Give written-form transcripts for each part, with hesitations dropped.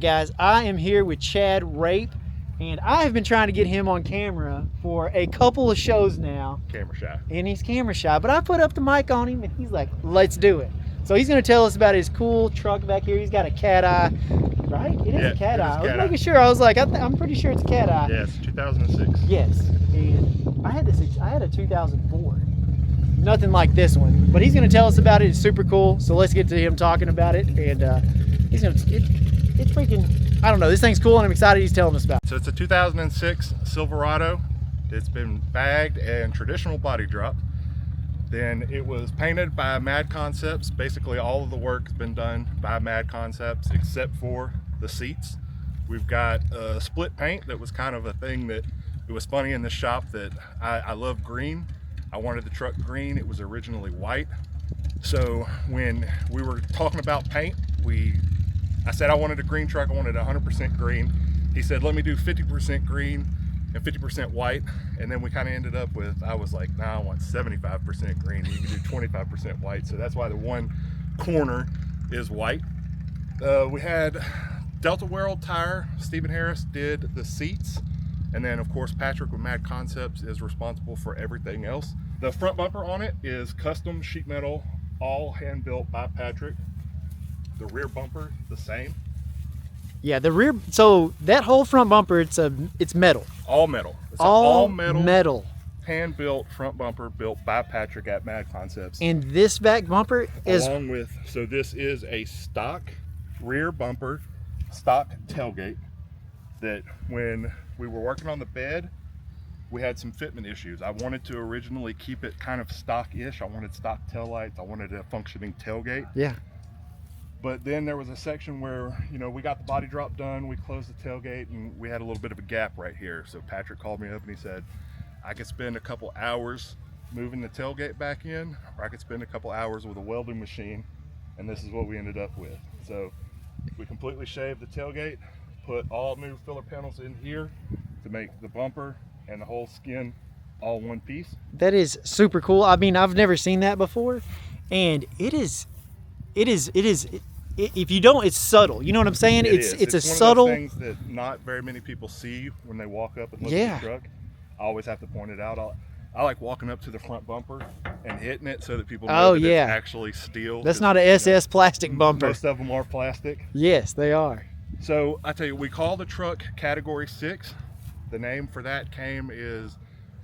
guys, I am here with Chad Rape, and I have been trying to get him on camera for a couple of shows now. Camera shy. And he's camera shy, but I put up the mic on him and he's like, let's do it. So he's going to tell us about his cool truck back here. He's got a Cateye, right? It is a Cateye. I was making sure. I was like, I'm pretty sure it's a Cateye. Yeah, it's 2006. Yes, and I had a 2004. Nothing like this one, but he's going to tell us about it. It's super cool. So let's get to him talking about it, and he's going to. It's freaking. I don't know. This thing's cool, and I'm excited he's telling us about it. So it's a 2006 Silverado. It's been bagged and traditional body dropped. Then it was painted by Mags Concepts. Basically, all of the work has been done by Mags Concepts except for the seats. We've got a split paint that was kind of a thing that it was funny in the shop that I love green. I wanted the truck green. It was originally white. So when we were talking about paint, I said I wanted a green truck. I wanted 100% green. He said, let me do 50% green and 50% white. And then we kind of ended up with, I was like, nah, I want 75% green. You can do 25% white. So that's why the one corner is white. We had Delta World Tire. Stephen Harris did the seats. And then of course, Patrick with Mags Concepts is responsible for everything else. The front bumper on it is custom sheet metal, all hand built by Patrick. The rear bumper, the same. Yeah, the rear. So that whole front bumper, it's metal. All metal. It's all metal. Hand built front bumper built by Patrick at Mags Concepts. And this back bumper is along with. So this is a stock rear bumper, stock tailgate. That when we were working on the bed, we had some fitment issues. I wanted to originally keep it kind of stock-ish. I wanted stock taillights. I wanted a functioning tailgate. Yeah. But then there was a section where, we got the body drop done, we closed the tailgate, and we had a little bit of a gap right here. So Patrick called me up and he said, I could spend a couple hours moving the tailgate back in, or I could spend a couple hours with a welding machine, and this is what we ended up with. So we completely shaved the tailgate, put all new filler panels in here to make the bumper and the whole skin all one piece. That is super cool. I mean, I've never seen that before, and it is. If you don't, it's subtle. You know what I'm saying? It's a subtle. One of those things that not very many people see when they walk up and look at the truck. I always have to point it out. I like walking up to the front bumper and hitting it so that people know that it's actually steel. That's not an SS plastic bumper. Most of them are plastic. Yes, they are. So I tell you, we call the truck Category 6. The name for that is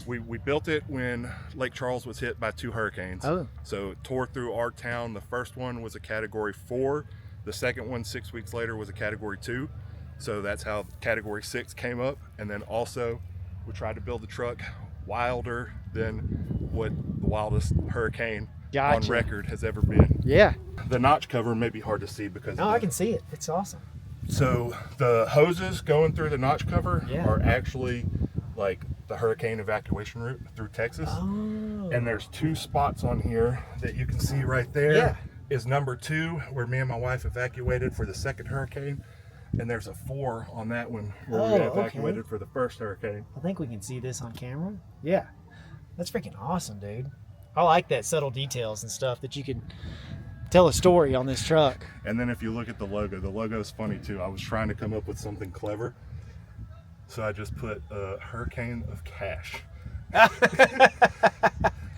we built it when Lake Charles was hit by 2 hurricanes. Oh. So it tore through our town. The first one was a Category 4. The second one 6 weeks later was a Category 2. So that's how Category 6 came up. And then also we tried to build the truck wilder than what the wildest hurricane on record has ever been. Yeah. The notch cover may be hard to see because I can see it. It's awesome. So the hoses going through the notch cover are actually like the hurricane evacuation route through Texas. Oh. And there's 2 spots on here that you can see right there is number 2 where me and my wife evacuated for the second hurricane. And there's a 4 on that one where we evacuated for the first hurricane. I think we can see this on camera. Yeah. That's freaking awesome, dude. I like that subtle details and stuff that you can tell a story on this truck. And then if you look at the logo is funny too. I was trying to come up with something clever. So I just put a hurricane of cash.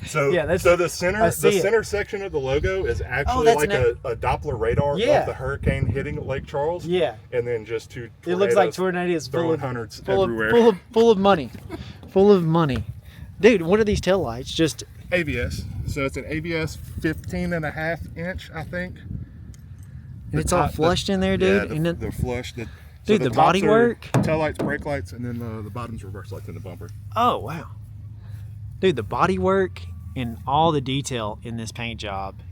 So the center section of the logo is actually like a Doppler radar of the hurricane hitting Lake Charles. Yeah. And then just 2 tornadoes. It looks like tornadoes throwing hundreds everywhere. Full of money. Full of money. Dude, what are these tail lights? Just ABS. So it's an ABS 15.5 inch, I think. And it's all flushed in there, dude. Yeah, they're flushed. Dude, the bodywork. Tail lights, brake lights, and then the bottom's reverse lights in the bumper. Oh, wow. Dude, the bodywork and all the detail in this paint job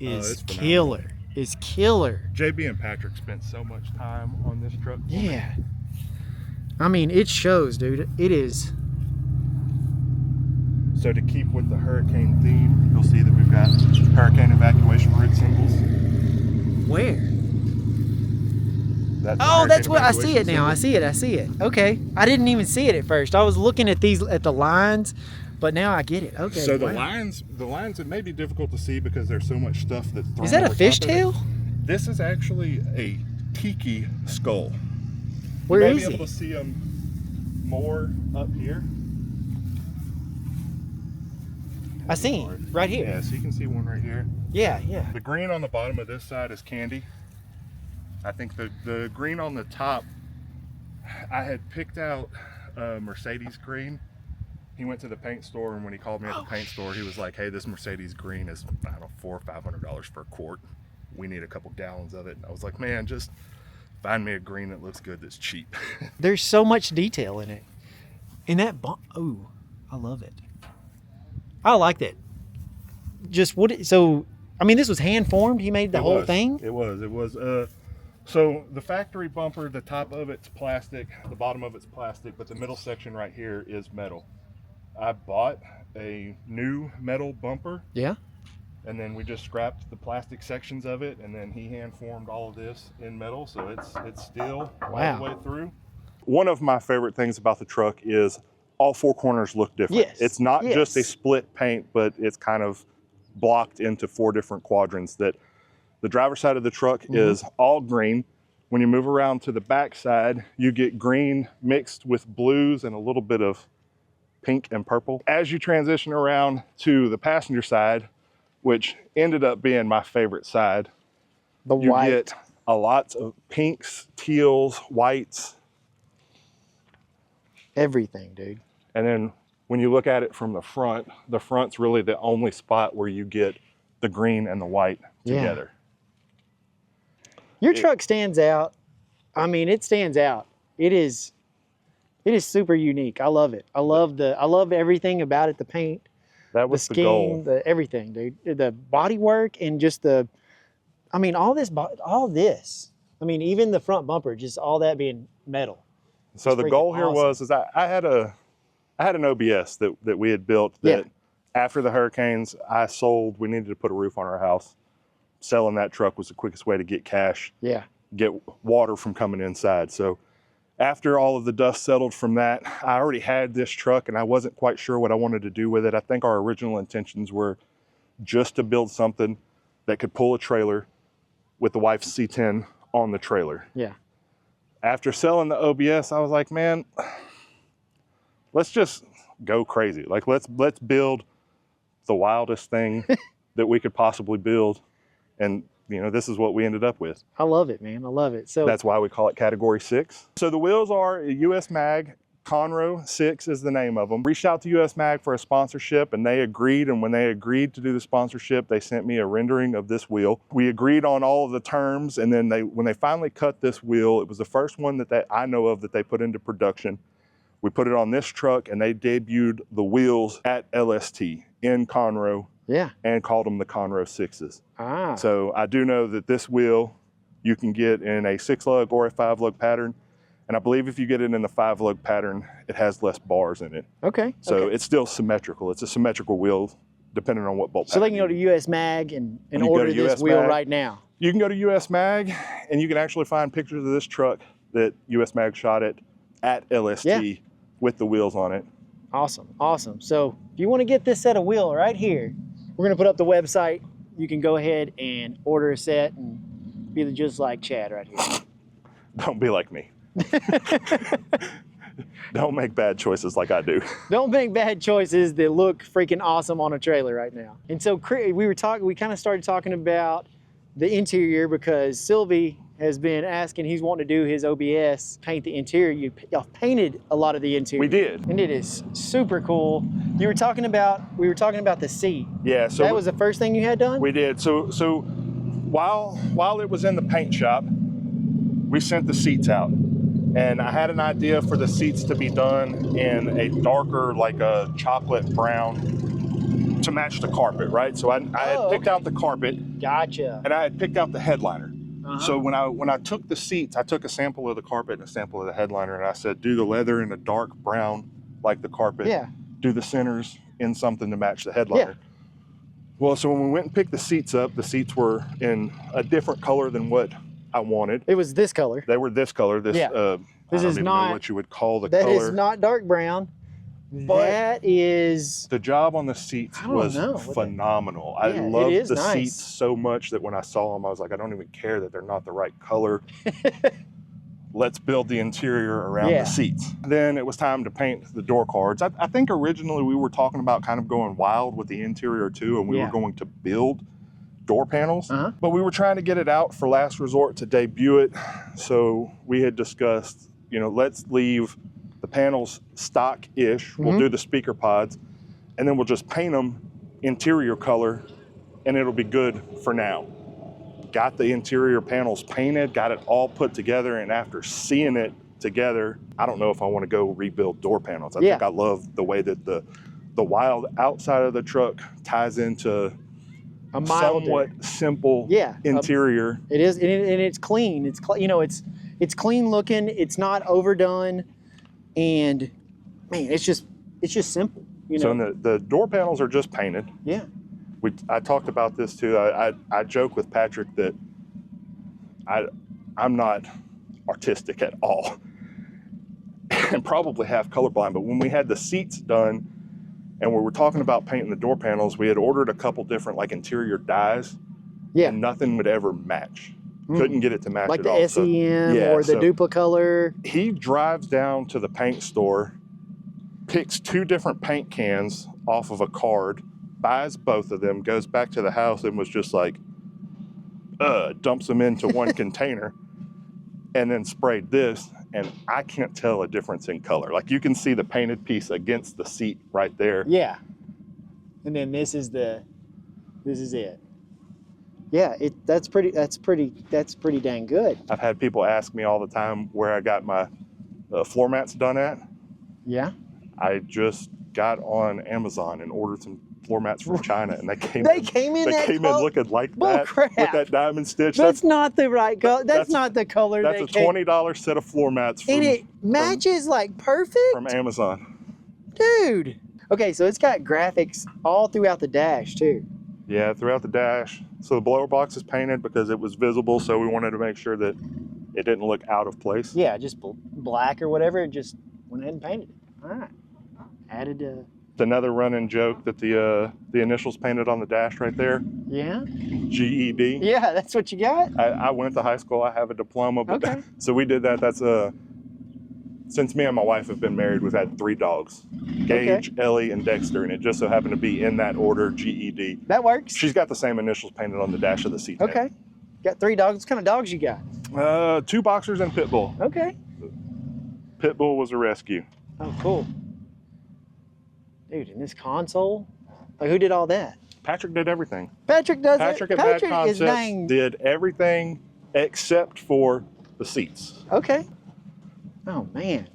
is killer. Is killer. JB and Patrick spent so much time on this truck. Yeah. I mean, it shows, dude. It is. So to keep with the hurricane theme, you'll see that we've got hurricane evacuation route symbols. Where? That's what I see it now. I see it. Okay. I didn't even see it at first. I was looking at the lines, but now I get it. Okay. So the lines, it may be difficult to see because there's so much stuff that's thrown. Is that a fishtail? This is actually a tiki skull. Where you is may be he? able to see him more up here. I see him right here. Yeah, so you can see one right here. Yeah, yeah. The green on the bottom of this side is candy. I think the green on the top, I had picked out Mercedes green. He went to the paint store, and when he called me at the paint store, he was like, hey, this Mercedes green is, I don't know, $400 or $500 for a quart. We need a couple gallons of it. And I was like, man, just find me a green that looks good that's cheap. There's so much detail in it. And that, ooh, I love it. I like that. Just so, I mean, this was hand formed. He made the whole thing? It was. So the factory bumper, the top of it's plastic, the bottom of it's plastic, but the middle section right here is metal. I bought a new metal bumper. Yeah. And then we just scrapped the plastic sections of it, and then he hand formed all of this in metal, so it's steel all the way through. One of my favorite things about the truck is all four corners look different. Yes. It's not just a split paint, but it's kind of blocked into four different quadrants. That the driver's side of the truck is all green. When you move around to the back side, you get green mixed with blues and a little bit of pink and purple. As you transition around to the passenger side, which ended up being my favorite side, you get a lot of pinks, teals, whites. Everything, dude. And then when you look at it from the front's really the only spot where you get the green and the white together. Your truck stands out. I mean, it stands out. It is super unique. I love it. I love everything about it. The paint, that was the scheme, goal. the everything, dude. The body work and just I mean, all this. I mean, even the front bumper, just all that being metal. So the goal here was I had an OBS that we had built that after the hurricanes I sold. We needed to put a roof on our house. Selling that truck was the quickest way to get cash. Yeah. Get water from coming inside. So after all of the dust settled from that, I already had this truck and I wasn't quite sure what I wanted to do with it. I think our original intentions were just to build something that could pull a trailer with the wife's C10 on the trailer. Yeah. After selling the OBS, I was like, man, let's just go crazy. Like let's build the wildest thing that we could possibly build. And you know, this is what we ended up with. I love it, man. I love it. So that's why we call it Category 6. So the wheels are a US Mag. Conroe 6 is the name of them. Reached out to US Mag for a sponsorship and they agreed. And when they agreed to do the sponsorship, they sent me a rendering of this wheel. We agreed on all of the terms. And then when they finally cut this wheel, it was the first one that I know of that they put into production. We put it on this truck and they debuted the wheels at LST in Conroe. Yeah. And called them the Conroe 6s. Ah. So I do know that this wheel you can get in a 6-lug or a 5-lug pattern. And I believe if you get it in the 5-lug pattern, it has less bars in it. Okay. So it's still symmetrical. It's a symmetrical wheel depending on what bolt pattern. So they can go to US Mag and order this wheel right now. You can go to US Mag and you can actually find pictures of this truck that US Mag shot it at LST with the wheels on it. Awesome. Awesome. So if you want to get this set of wheel right here, we're going to put up the website. You can go ahead and order a set and be just like Chad right here. Don't be like me. Don't make bad choices like I do. Don't make bad choices that look freaking awesome on a trailer right now. And so we kind of started talking about the interior because Sylvie has been asking, he's wanting to do his OBS, paint the interior. Y'all painted a lot of the interior. We did. And it is super cool. We were talking about the seat. Yeah, so that was the first thing you had done? We did. So while it was in the paint shop, we sent the seats out. And I had an idea for the seats to be done in a darker, like a chocolate brown to match the carpet, right? So I had picked out the carpet. Gotcha. And I had picked out the headliner. So when I took the seats, I took a sample of the carpet and a sample of the headliner, and I said, do the leather in a dark brown like the carpet. Yeah. Do the centers in something to match the headliner. Yeah. Well, so when we went and picked the seats up, the seats were in a different color than what I wanted. It was this color. They were this color. This is I don't even not know what you would call the color. color. That is not dark brown. That is, The job on the seats I don't was know. phenomenal. Yeah, I it loved is the nice. seats so much that when I saw them, I was like, I don't even care that they're not the right color. Let's build the interior around the seats. Then it was time to paint the door cards. I think originally we were talking about kind of going wild with the interior too, and we were going to build door panels, but we were trying to get it out for last resort to debut it. So we had discussed, you know, let's leave the panels stock-ish. We'll do the speaker pods, and then we'll just paint them interior color, and it'll be good for now. Got the interior panels painted, got it all put together, and after seeing it together, I don't know if I want to go rebuild door panels. I think I love the way that the wild outside of the truck ties into a milder, somewhat simple interior. It is, and it's clean. It's you know, it's clean looking. It's not overdone, and man, it's just simple. You know. So the door panels are just painted. Yeah. I talked about this too. I joke with Patrick that I'm not artistic at all, and probably half colorblind. But when we had the seats done, and we were talking about painting the door panels, we had ordered a couple different like interior dyes, and nothing would ever match. Couldn't get it to match like at the all. SEM or the Duplicolor. He drives down to the paint store, picks 2 different paint cans off of a card, buys both of them, goes back to the house and was just like, dumps them into one container, and then sprayed this, and I can't tell a difference in color. Like you can see the painted piece against the seat right there. Yeah. And then this is it. Yeah, that's pretty dang good. I've had people ask me all the time where I got my floor mats done at. Yeah. I just got on Amazon and ordered some floor mats from China, and they came in looking like that crap. with that diamond stitch. That's not the right color. That's not the color. That's a $20 set of floor mats. And it matches like perfect from Amazon. Dude. Okay, so it's got graphics all throughout the dash too. Yeah, throughout the dash. So the blower box is painted because it was visible, so we wanted to make sure that it didn't look out of place. Yeah, just black or whatever. It just went ahead and painted it. All right. Added It's another running joke that the initials painted on the dash right there. Yeah. GED. Yeah, that's what you got? I went to high school. I have a diploma. But so we did that. That's since me and my wife have been married, we've had 3 dogs. Gage, Ellie, and Dexter, and it just so happened to be in that order, GED. That works. She's got the same initials painted on the dash of the seat. Okay. Got 3 dogs. What kind of dogs you got? 2 boxers and pit bull. Okay. Pit bull was a rescue. Oh, cool. Dude, in this console, like who did all that? Patrick did everything. Patrick does Patrick it. at Patrick Bad is Concepts dang. did everything except for the seats. Okay. Oh man,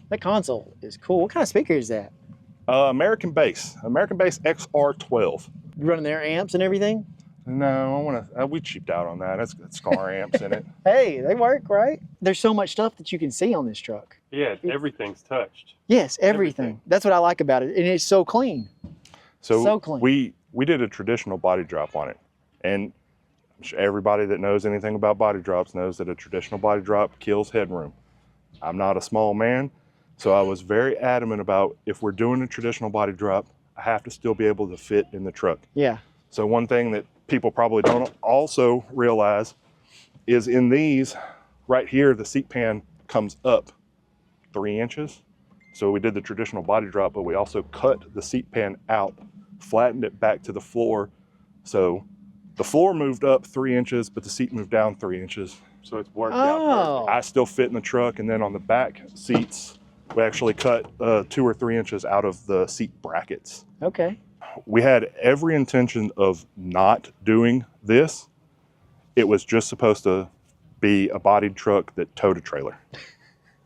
that console is cool. What kind of speaker is that? American Bass XR12. You running their amps and everything? No, we cheaped out on that. It's car amps in it. Hey, they work, right? There's so much stuff that you can see on this truck. Yeah, everything's touched. Yes, everything. That's what I like about it, and it's so clean. So clean. We did a traditional body drop on it, and everybody that knows anything about body drops knows that a traditional body drop kills headroom. I'm not a small man, so I was very adamant about if we're doing a traditional body drop, I have to still be able to fit in the truck. Yeah. So one thing that people probably don't also realize is in these right here, the seat pan comes up 3 inches. So we did the traditional body drop, but we also cut the seat pan out, flattened it back to the floor. So the floor moved up 3 inches, but the seat moved down 3 inches. So it's worked out perfect. I still fit in the truck, and then on the back seats, we actually cut 2 or 3 inches out of the seat brackets. Okay. We had every intention of not doing this. It was just supposed to be a bodied truck that towed a trailer.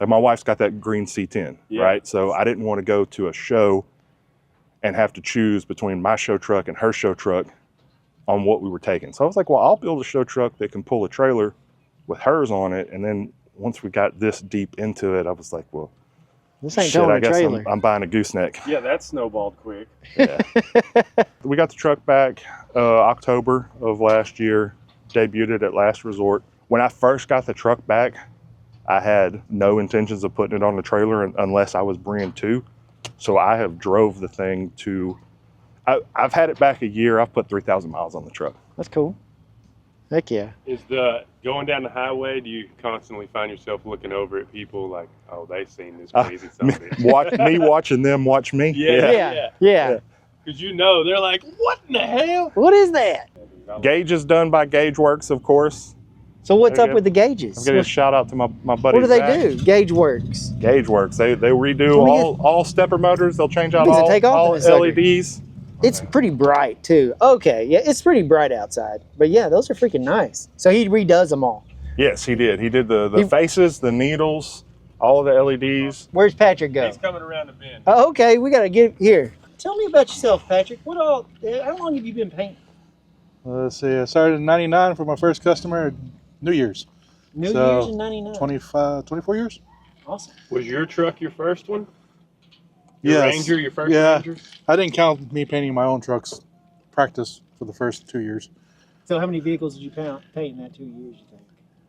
Like my wife's got that green C10, right? So I didn't want to go to a show and have to choose between my show truck and her show truck on what we were taking. So I was like, well, I'll build a show truck that can pull a trailer with hers on it. And then once we got this deep into it, I was like, well, this ain't shit, towing I a guess trailer. I'm buying a gooseneck. Yeah, that snowballed quick. Yeah. We got the truck back October of last year, debuted it at Last Resort. When I first got the truck back, I had no intentions of putting it on the trailer unless I was bringing 2. So I have drove the thing to, I've had it back a year. I've put 3,000 miles on the truck. That's cool. Heck yeah. Is the going down the highway? Do you constantly find yourself looking over at people like, oh, they've seen this crazy something? Me watching them watch me. Yeah. Because you know they're like, what in the hell? What is that? Gauge is done by Gauge Works, of course. So what's Okay. up with the gauges? I'm gonna shout out to my buddy. What do they Zach. do? Gauge Works. Gauge Works. They redo all stepper motors. They'll change out Does it take off all in a second? LEDs. It's pretty bright too. Okay, yeah, it's pretty bright outside. But yeah, those are freaking nice. So he redoes them all. Yes, he did. He did the faces, the needles, all of the LEDs. Where's Patrick go? He's coming around the bend. Oh, okay, we gotta get here. Tell me about yourself, Patrick. How long have you been painting? Let's see, I started in 99 for my first customer, New Year's. New So, Year's in 99. 24 years? Awesome. Was your truck your first one? Your Yes. Ranger, your first Yeah. Ranger? I didn't count me painting my own trucks practice for the first 2 years. So how many vehicles did you paint in that 2 years, you think?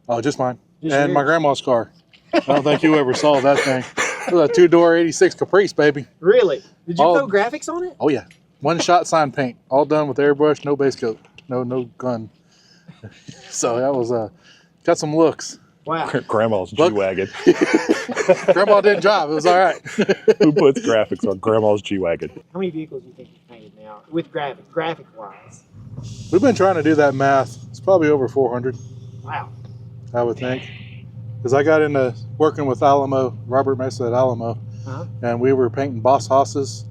Oh, just mine. Just and my yours? grandma's car. I don't think you ever saw that thing. It was a 2-door 86 Caprice, baby. Really? Did you All- throw graphics on it? Oh, yeah. One shot sign paint. All done with airbrush, no base coat. No gun. So that was, got some looks. Wow. Grandma's Look. G-Wagon. Grandma didn't drive. It was all right. Who puts graphics on Grandma's G-Wagon? How many vehicles do you think you've painted now with graphic wise? We've been trying to do that math. It's probably over 400. Wow. I would think. Because I got into working with Alamo, Robert Mesa at Alamo, Uh-huh. and we were painting Boss Hosses,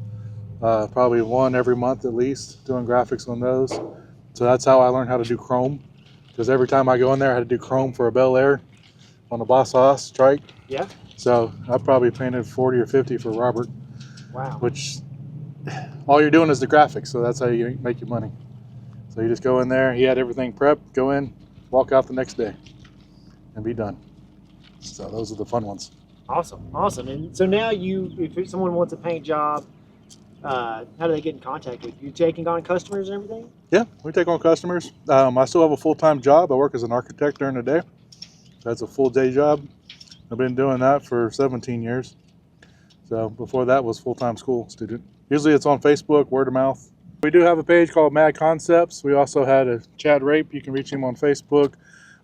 probably one every month at least, doing graphics on those. So that's how I learned how to do chrome. Because every time I go in there, I had to do chrome for a Bel Air on a Boss Hoss strike. Yeah. So I probably painted 40 or 50 for Robert, Wow. which all you're doing is the graphics. So that's how you make your money. So you just go in there, he had everything prepped, go in, walk out the next day, and be done. So those are the fun ones. Awesome. And so now if someone wants a paint job, how do they get in contact with you? You taking on customers and everything? Yeah, we take on customers. I still have a full-time job. I work as an architect during the day. That's a full day job. I've been doing that for 17 years. So before that was full-time school student. Usually it's on Facebook, word of mouth. We do have a page called Mad Concepts. We also had a Chad Rape. You can reach him on Facebook.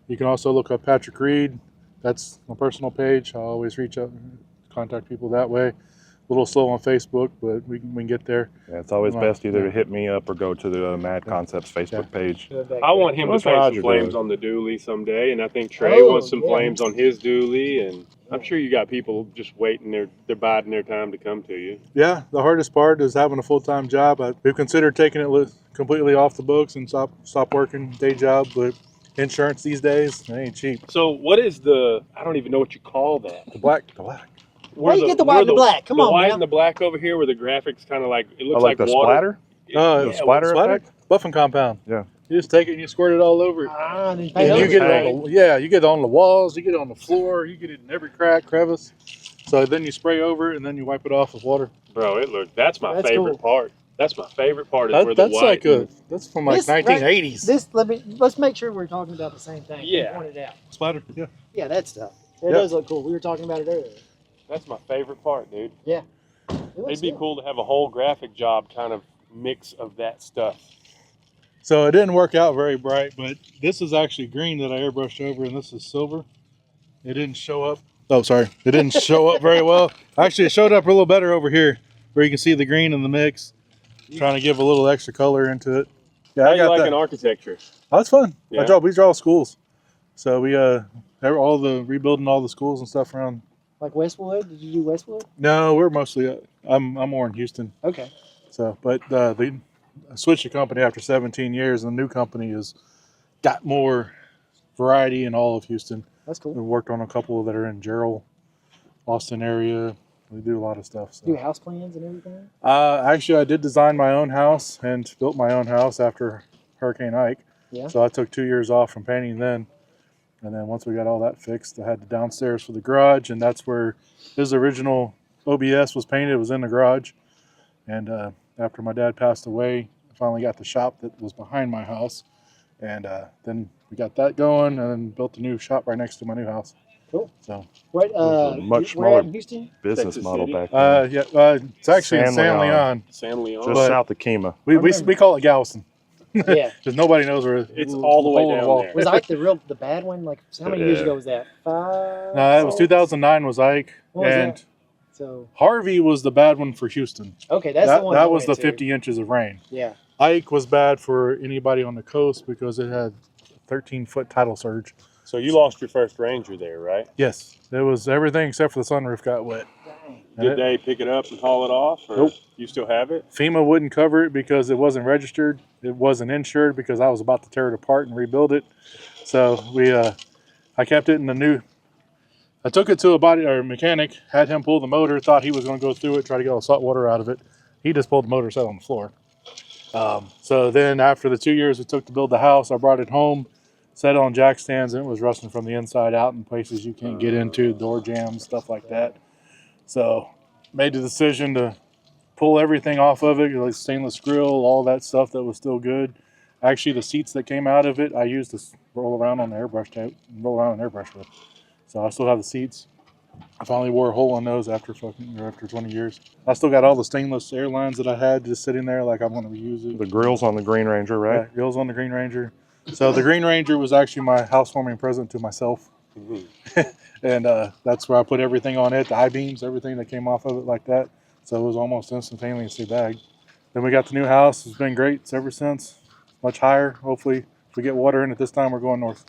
You can also look up Patrick Reed. That's my personal page. I always reach out and contact people that way. A little slow on Facebook, but we can get there. Yeah, it's always best either to hit me up or go to the Mad Concepts Facebook page. I want him to What's paint Roger some flames doing? on the dually someday, and I think Trey wants some flames on his dually, and I'm sure you got people just waiting. They're biding their time to come to you. Yeah, the hardest part is having a full-time job. We've considered taking it completely off the books and stop working day job, but insurance these days, it ain't cheap. So what is I don't even know what you call that. The black. Why you get the white and the black? Come the on, white man. and the black over here where the graphics kind of like, it looks like like the water. splatter? Oh, The splatter effect? Buffing compound. Yeah. You just take it and you squirt it all over it. Then paint And you over get it. it on you get it on the walls, you get it on the floor, you get it in every crack, crevice. So then you spray over it and then you wipe it off with water. Bro, that's my That's favorite cool. part. That's my favorite part is where the That's white. that's from like This, right, 1980s. Let's make sure we're talking about the same thing. Yeah. Point it out. Splatter. Yeah. Yeah, that stuff. It Yep. does look cool. We were talking about it earlier. That's my favorite part, dude. It looks It'd be good. cool to have a whole graphic job kind of mix of that stuff. So it didn't work out very bright, but this is actually green that I airbrushed over, and this is silver. It didn't show up. Oh, sorry. It didn't show up very well. Actually, it showed up a little better over here, where you can see the green in the mix. Trying to give a little extra color into it. Yeah, How I you got like that. an architecture? Oh, that's fun. Yeah. We draw schools. So we all the rebuilding all the schools and stuff around. Like Westwood? Did you do Westwood? No, we're mostly I'm more in Houston. Okay. So, but I switched the company after 17 years, and the new company has got more variety in all of Houston. That's cool. We worked on a couple that are in Gerald, Austin area. We do a lot of stuff. So. Do house plans and everything? Actually, I did design my own house and built my own house after Hurricane Ike. Yeah. So I took 2 years off from painting then. And then once we got all that fixed, I had the downstairs for the garage, and that's where his original OBS was painted. It was in the garage. And after my dad passed away, I finally got the shop that was behind my house. And then we got that going and then built a new shop right next to my new house. Cool. So What? was a much Where at smaller Houston? business Texas model City. back then. it's actually in San San Leon. Leon. San Leon. Just But- south of Kema. We call it Galveston. Yeah. Because nobody knows where It's all the way hole in down wall. there. Was Ike the bad one? Like how many years Yeah. ago was that? 5. No, it was 2009 was Ike, What was and that? So Harvey was the bad one for Houston. okay, that's that the one. I that was the went to. 50 inches of rain. Yeah. Ike was bad for anybody on the coast because it had 13-foot tidal surge. So you lost your first Ranger there, right? Yes, it was everything except for the sunroof got wet. Dang. Did they pick it up and haul it off? Or Nope. You still have it? FEMA wouldn't cover it because it wasn't registered. It wasn't insured because I was about to tear it apart and rebuild it. So I kept it in the new. I took it to a mechanic, had him pull the motor, thought he was going to go through it, try to get all the salt water out of it. He just pulled the motor, sat on the floor. So then after the 2 years it took to build the house, I brought it home, set it on jack stands, and it was rusting from the inside out in places you can't get into, door jams, stuff like that. So made the decision to pull everything off of it, like stainless grill, all that stuff that was still good. Actually, the seats that came out of it, I used to roll around on the airbrush tape, roll around on airbrush with. So I still have the seats. I finally wore a hole on those after 20 years. I still got all the stainless airlines that I had just sitting there, like I'm going to reuse it. The grill's on the Green Ranger, right? Yeah, grills on the Green Ranger. So the Green Ranger was actually my housewarming present to myself. And that's where I put everything on it, the I-beams, everything that came off of it like that. So it was almost instantaneously bagged. Then we got the new house. It's been great ever since. Much higher. Hopefully, if we get water in it this time, we're going north.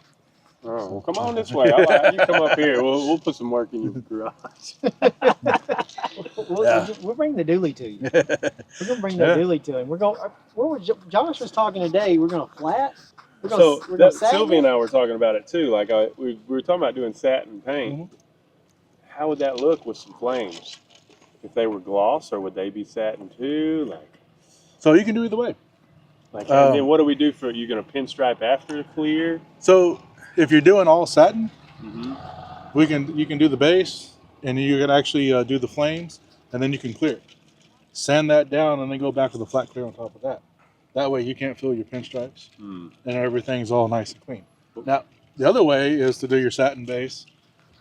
Oh, well, come on this way. You come up here. We'll put some work in your garage. We'll bring the dually to you. We're gonna bring that dually to him. We're going. Josh was talking today. We're gonna flat. We're gonna satin Sylvia and it. I were talking about it too. Like we were talking about doing satin paint. How would that look with some flames? If they were gloss, or would they be satin too? So you can do either way. And then what do we do for? You going to pinstripe after clear? So if you're doing all satin, Mm-hmm. you can do the base, and you can actually do the flames, and then you can clear it. Sand that down, and then go back with a flat clear on top of that. That way you can't fill your pinstripes, and everything's all nice and clean. Now, the other way is to do your satin base,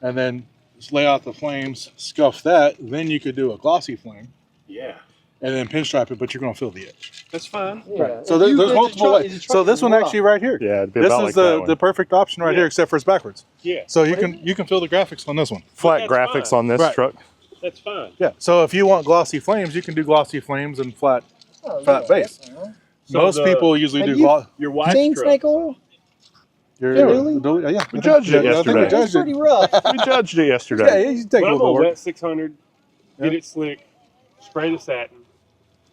and then just lay out the flames, scuff that. Then you could do a glossy flame, Yeah, and then pinstripe it, but you're going to fill the edge. that's fine. Yeah. Right. So If there's you- multiple the ways. truck So this is one rough. actually right here. Yeah, it'd be This about is like that one. the perfect option right here, except for it's backwards. Yeah, So What is you can fill the graphics on this one. Flat That's graphics fine. on this Right. truck. that's fine. Yeah. So if you want glossy flames, you can do glossy flames and flat Oh, base. that's fine. So Most the- people usually Have do you- glossy. Your wife's Seen truck. snake oil? Yeah, Dually? We judged it I think yesterday. we It's judged pretty it. rough. We judged it Yeah, yesterday. you can take But a I'm little gonna work. wet 600, get Yeah. it slick, spray the satin,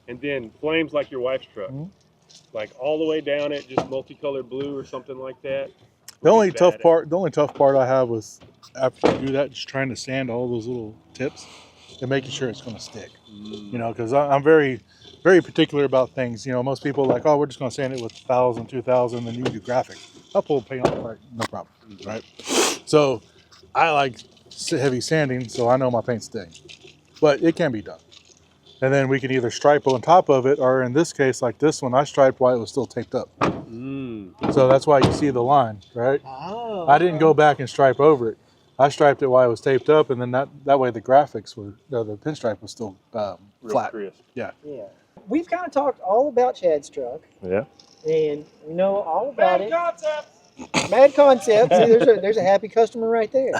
and then flames like your wife's truck. Like all the way down it, just multicolored blue or something like that. The only Would be tough badass. part I have was after you do that, just trying to sand all those little tips and making sure it's going to stick. You know, because I'm very, very particular about things. You know, most people are like, oh, we're just going to sand it with 1,000, 2,000, and you do graphics. I'll pull paint off, right? No problem, right? So I like heavy sanding, so I know my paint's staying. But it can be done. And then we can either stripe on top of it, or in this case, like this one, I striped while it was still taped up. So that's why you see the line, right? Oh, I didn't go back and stripe over it. I striped it while it was taped up, and then that way the graphics were, the pinstripe was still Real flat. crisp. Yeah. We've kind of talked all about Chad's truck, Yeah. and we know all about it. Mad Concepts. See, there's a happy customer right there.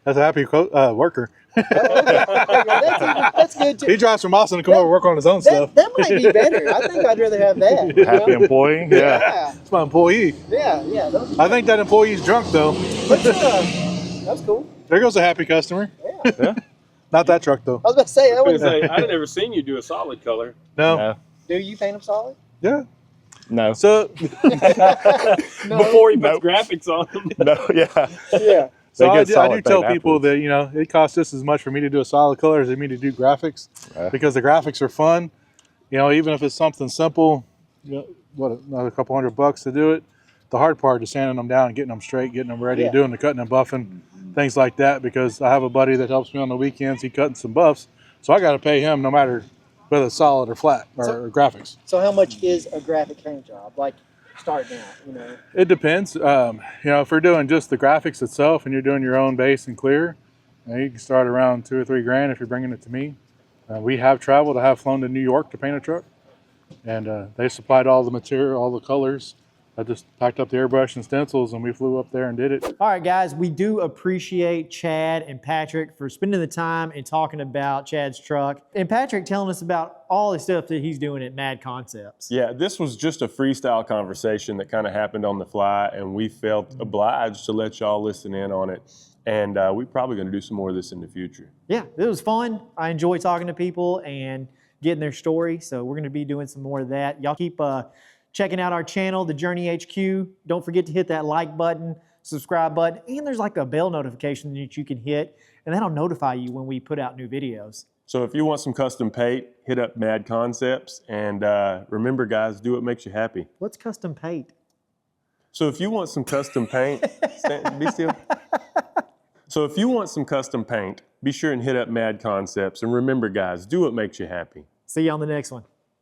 That's a happy worker. That's good too. He drives from Austin to come over and work on his own stuff. That might be better. I think I'd rather have that. Happy employee. Yeah. Yeah, It's my employee. yeah. I think that employee's drunk though. That's cool. There goes a happy customer. Yeah. Not that truck though. I was about to say that I was was. gonna say, I've never seen you do a solid color. No. No. Do you paint them solid? Yeah. No. So No. Before he puts Nope. graphics on them. No. Yeah. Yeah. So They I get do solid tell paint people afterwards. that, you know, it costs just as much for me to do a solid color as me to do graphics, Yeah. because the graphics are fun. You know, even if it's something simple, you know, what, another couple $100 to do it. The hard part is sanding them down and getting them straight, getting them ready, Yeah. doing the cutting and buffing, things like that. Because I have a buddy that helps me on the weekends. He cutting some buffs, so I got to pay him no matter whether it's solid or flat or graphics. So how much is a graphic paint job? Like starting out, you know? It depends. If we're doing just the graphics itself and you're doing your own base and clear, you can start around $2 or $3 grand if you're bringing it to me. We have traveled. I have flown to New York to paint a truck, and they supplied all the material, all the colors. I just packed up the airbrush and stencils, and we flew up there and did it. All right, guys, we do appreciate Chad and Patrick for spending the time and talking about Chad's truck. And Patrick telling us about all the stuff that he's doing at Mad Concepts. Yeah, this was just a freestyle conversation that kind of happened on the fly, and we felt obliged to let y'all listen in on it. And we're probably going to do some more of this in the future. Yeah, it was fun. I enjoy talking to people and getting their story. So we're going to be doing some more of that. Y'all keep checking out our channel, The Journey HQ. Don't forget to hit that like button, subscribe button, and there's like a bell notification that you can hit, and that'll notify you when we put out new videos. So if you want some custom paint, hit up Mad Concepts. And remember, guys, do what makes you happy. What's custom paint? So if you want some custom paint, be still. So if you want some custom paint, be sure and hit up Mad Concepts. And remember, guys, do what makes you happy. See you on the next one.